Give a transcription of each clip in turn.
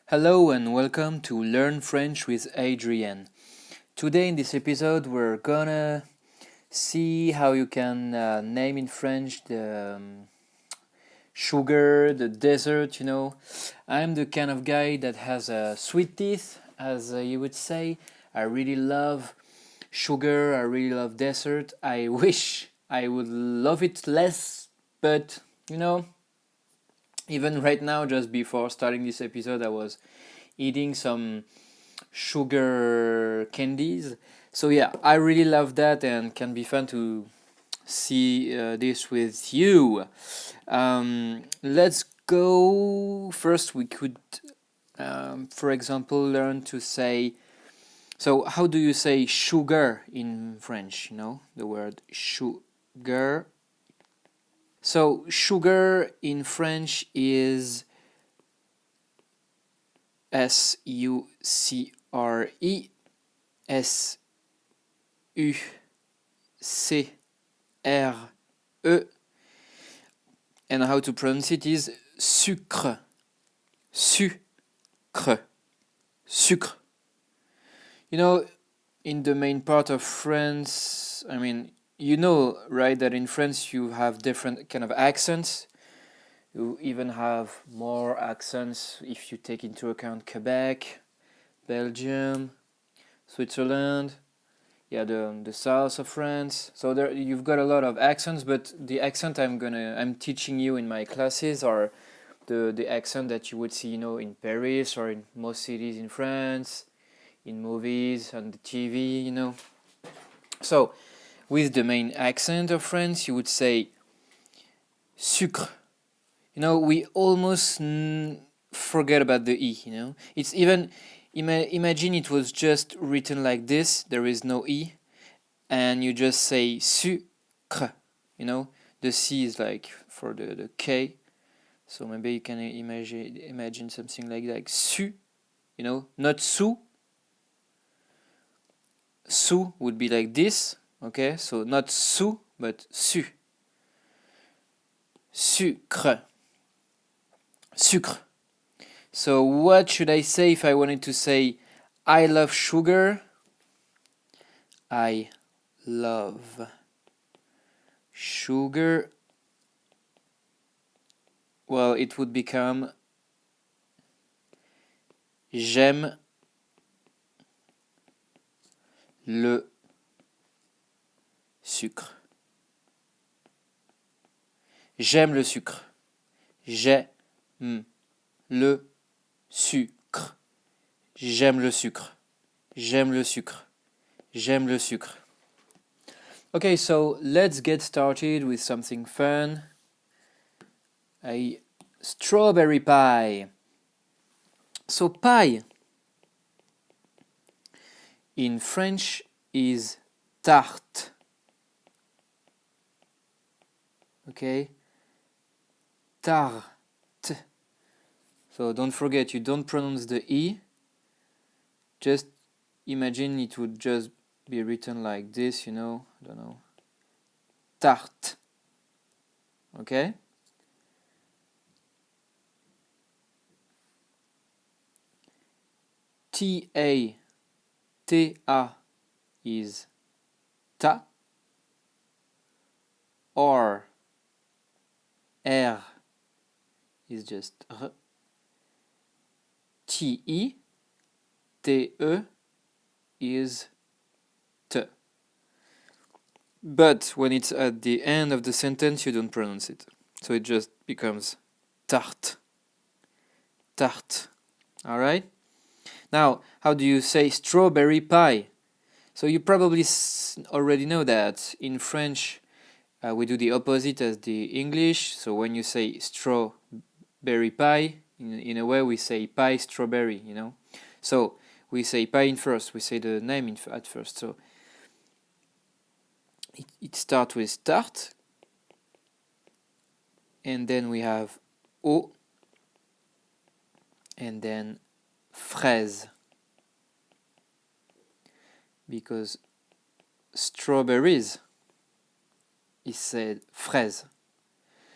Hello and welcome to Learn French with Adrian. Today in this episode we're gonna see how you can name in French the sugar, the dessert, I'm the kind of guy that has sweet teeth, as you would say. I really love sugar, I really love dessert. I wish I would love it less, but even right now, just before starting this episode, I was eating some sugar candies. So yeah, I really love that and can be fun to see this with you. Let's go. First, we could, for example, learn to say. So, how do you say sugar in French? The word sugar. So, sugar in French is SUCRE. SUCRE. And how to pronounce it is sucre. Sucre. Sucre. In the main part of France, right, that in France you have different kind of accents. You even have more accents if you take into account Quebec, Belgium, Switzerland, the south of France. So there you've got a lot of accents, but the accent I'm teaching you in my classes are the accent that you would see, in Paris or in most cities in France, in movies, on the TV. So with the main accent of France, you would say sucre. We almost forget about the E, It's even, imagine it was just written like this, there is no E, and you just say sucre, The C is like for the K, so maybe you can imagine something like su, not su. Su would be like this, okay? So not su, but su. Sucre. Sucre. So what should I say if I wanted to say I love sugar? I love sugar. Well, it would become j'aime le sucre. J'aime le sucre. J'aime le sucre. J'aime le sucre. J'aime le sucre. J'aime le sucre. Okay, so let's get started with something fun. A strawberry pie. So pie in French is tarte. Okay? Tarte. So don't forget, you don't pronounce the E. Just imagine it would just be written like this, I don't know. Tarte. Okay? T-A-T-A is ta. Or R is just R. T-E, T-E is T. But when it's at the end of the sentence, you don't pronounce it. So it just becomes tarte. Tarte. Alright? Now, how do you say strawberry pie? So you probably already know that in French we do the opposite as the English. So when you say strawberry pie, in a way we say pie strawberry, So we say pie in first, we say the name at first. So it starts with tarte, and then we have O, and then fraise, because strawberries is said fraise.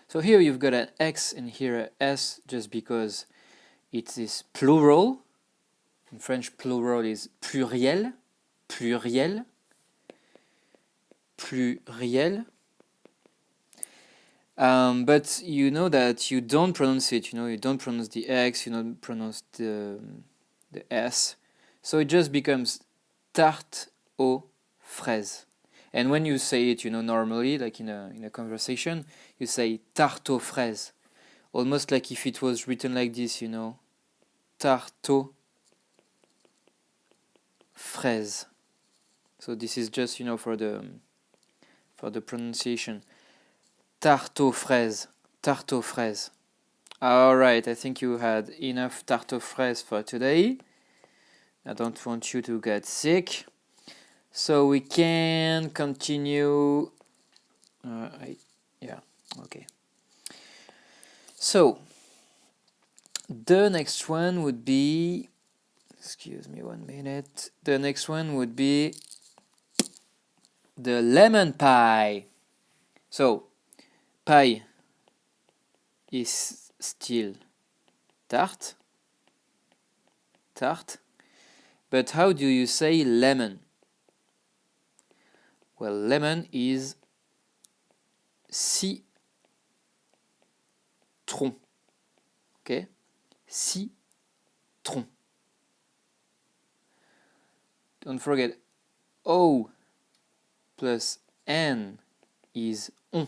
So here you've got an X and here a S just because it is plural. In French, plural is pluriel, pluriel, pluriel. But you know that you don't pronounce it, you don't pronounce the X, you don't pronounce the S. So it just becomes tarte aux fraises. And when you say it, normally, like in a conversation, you say tarte aux fraises. Almost like if it was written like this, tarte aux fraises. So this is just, for the pronunciation. Tarte aux fraises, tarte aux fraises. All right, I think you had enough tarte aux fraises for today. I don't want you to get sick. So we can continue. Okay. So the next one would be, excuse me 1 minute. The next one would be the lemon pie. So pie is still tarte, but how do you say lemon? Well, lemon is citron. Okay? Citron. Don't forget, O plus N is on.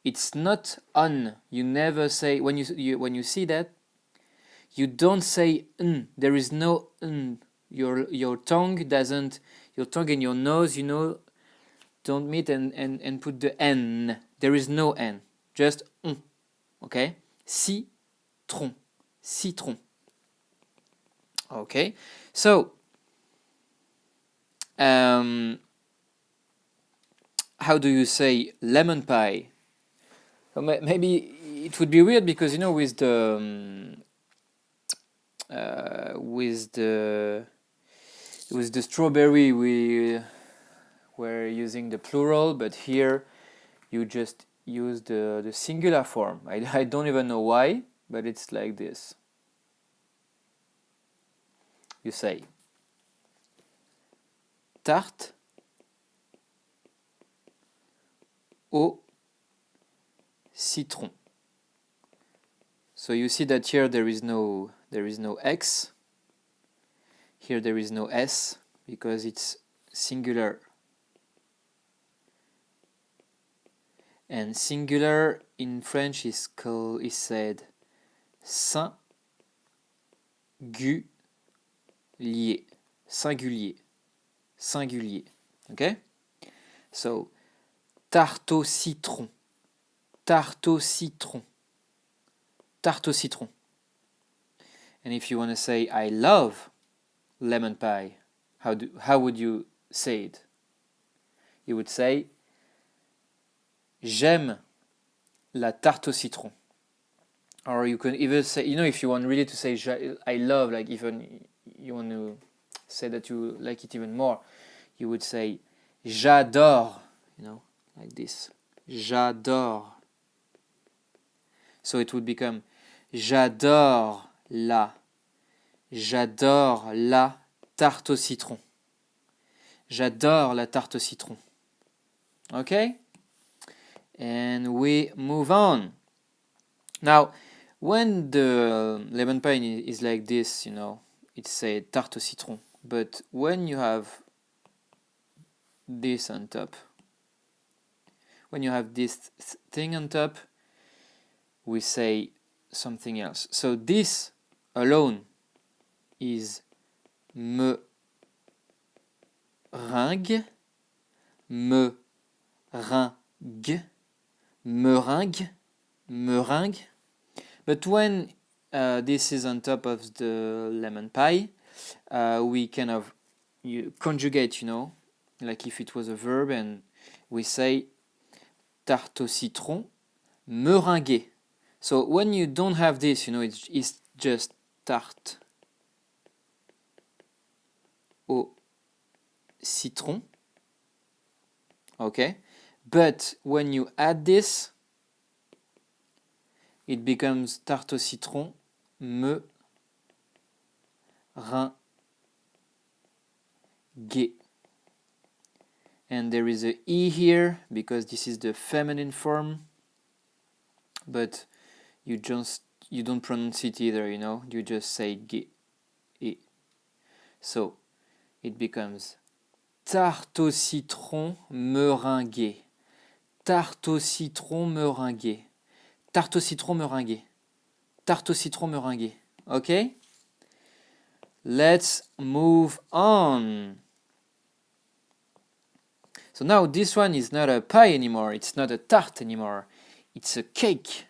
It's not on. You never say, when you see that, you don't say n. There is no n. Your tongue and your nose, don't meet and put the n. There is no n. Just on. Okay? Citron. Citron. Okay? So, how do you say lemon pie? Maybe it would be weird because with the strawberry we were using the plural, but here you just use the singular form. I don't even know why, but it's like this. You say tarte au citron. So you see that here there is no X. Here there is no S because it's singular. And singular in French is said singulier. Singulier. Okay? So tarte au citron. Tarte au citron. Tarte au citron. And if you want to say I love lemon pie, how would you say it? You would say j'aime la tarte au citron. Or you can even say, if you want really to say I love, like even you want to say that you like it even more, you would say j'adore, like this. J'adore. So it would become j'adore la tarte au citron. J'adore la tarte au citron. Okay? And we move on. Now, when the lemon pie is like this, it's said tarte au citron. But when you have this on top, when you have this thing on top, we say something else. So this alone is meringue, meringue. But when this is on top of the lemon pie, we kind of conjugate, like if it was a verb, and we say tarte au citron meringuée. So when you don't have this, it's just tarte au citron. Okay? But when you add this, it becomes tarte au citron meringuée. And there is a E here because this is the feminine form, but you don't pronounce it either, you know, you just say ge, e. So it becomes tarte au citron meringuée. Tarte au citron meringuée. Tarte au citron meringuée. Tarte au citron meringuée. Okay? Let's move on. So now this one is not a pie anymore, it's not a tart anymore, it's a cake.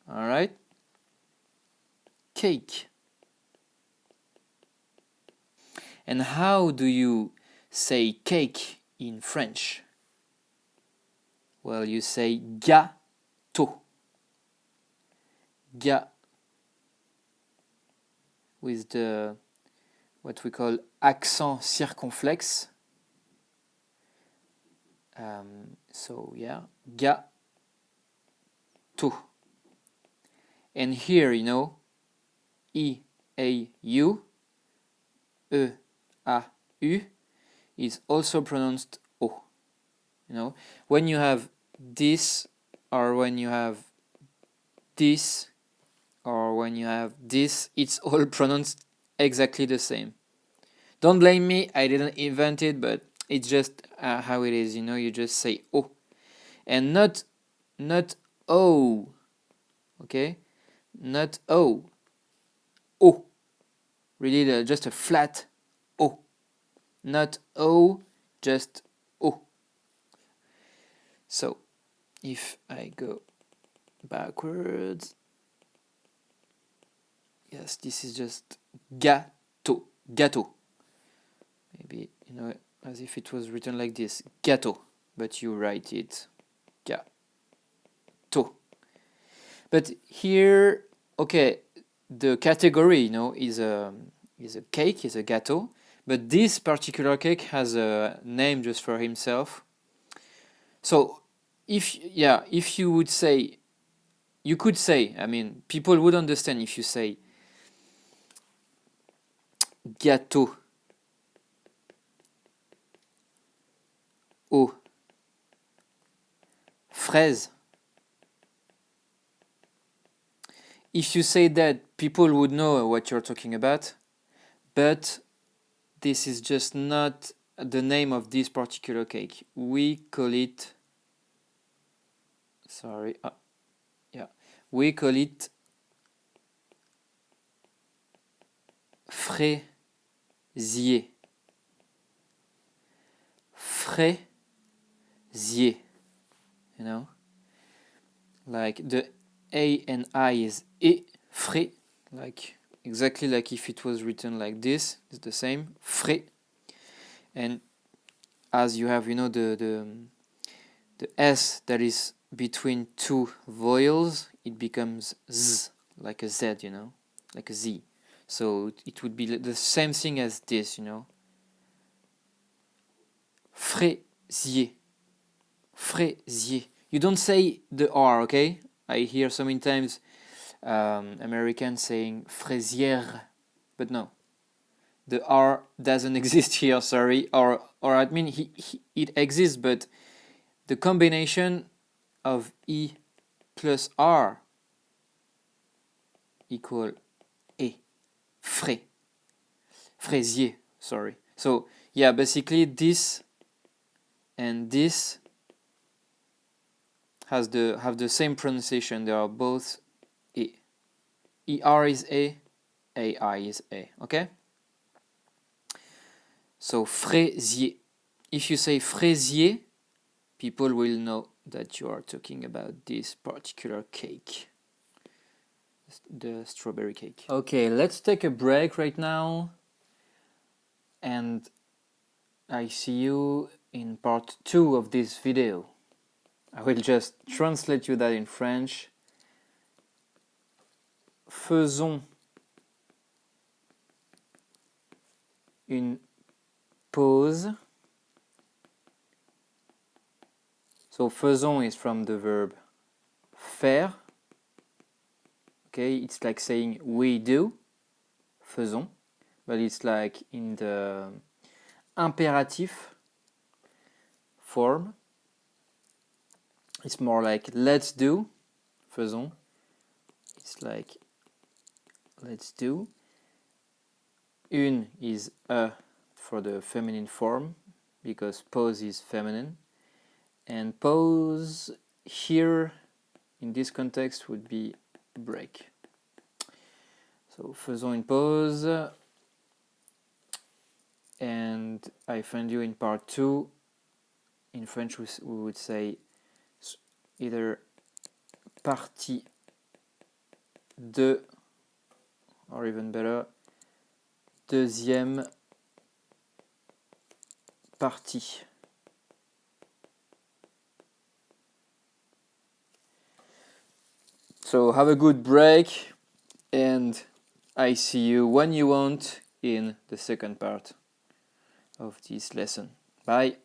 Alright? Cake. And how do you say cake in French? Well, you say gâteau. With the what we call accent circonflexe. So yeah, gâteau. And here, you know, I-A-U, E-A-U is also pronounced O. You know, when you have this, or when you have this, or when you have this, it's all pronounced exactly the same. Don't blame me, I didn't invent it, but it's just how it is, you know, you just say O. And not O, okay? Not O. O. Really just a flat O. Not O, just O. So, if I go backwards, yes, this is just gâteau. Gâteau. Maybe, you know, as if it was written like this. Gâteau. But you write it gâteau. But here, okay, the category, you know, is a cake, is a gâteau. But this particular cake has a name just for himself. So, if you would say, you could say, I mean, people would understand if you say gâteau aux fraises. If you say that, people would know what you're talking about, but this is just not the name of this particular cake. We call it, we call it fraisier. Fraisier, you know, like the A and I is E, frais, like exactly like if it was written like this, it's the same, frais. And as you have, you know, the S that is between two vowels, it becomes Z, like a Z, you know, like a Z. So it would be the same thing as this, you know. Fraisier. Fraisier. You don't say the R, okay? I hear so many times Americans saying fraisière, but no. The R doesn't exist here, sorry. Or I mean, it exists, but the combination of E plus R equal E. Frais. Fraisier, sorry. So, yeah, basically this and this have the same pronunciation. They are both E. ER is A, AI is A, okay? So, fraisier. If you say fraisier, people will know that you are talking about this particular cake, the strawberry cake. Okay, let's take a break right now, and I see you in part 2 of this video. I will just translate you that in French. Faisons une pause. So faisons is from the verb faire. Okay, it's like saying we do. Faisons. but it's like in the imperative form. It's more like let's do, faisons. It's like let's do. Une is a for the feminine form because pause is feminine, and pause here in this context would be break. So faisons une pause, and I find you in part 2. In French we would say either partie 2 or even better deuxième partie. So have a good break, and I see you when you want in the second part of this lesson. Bye.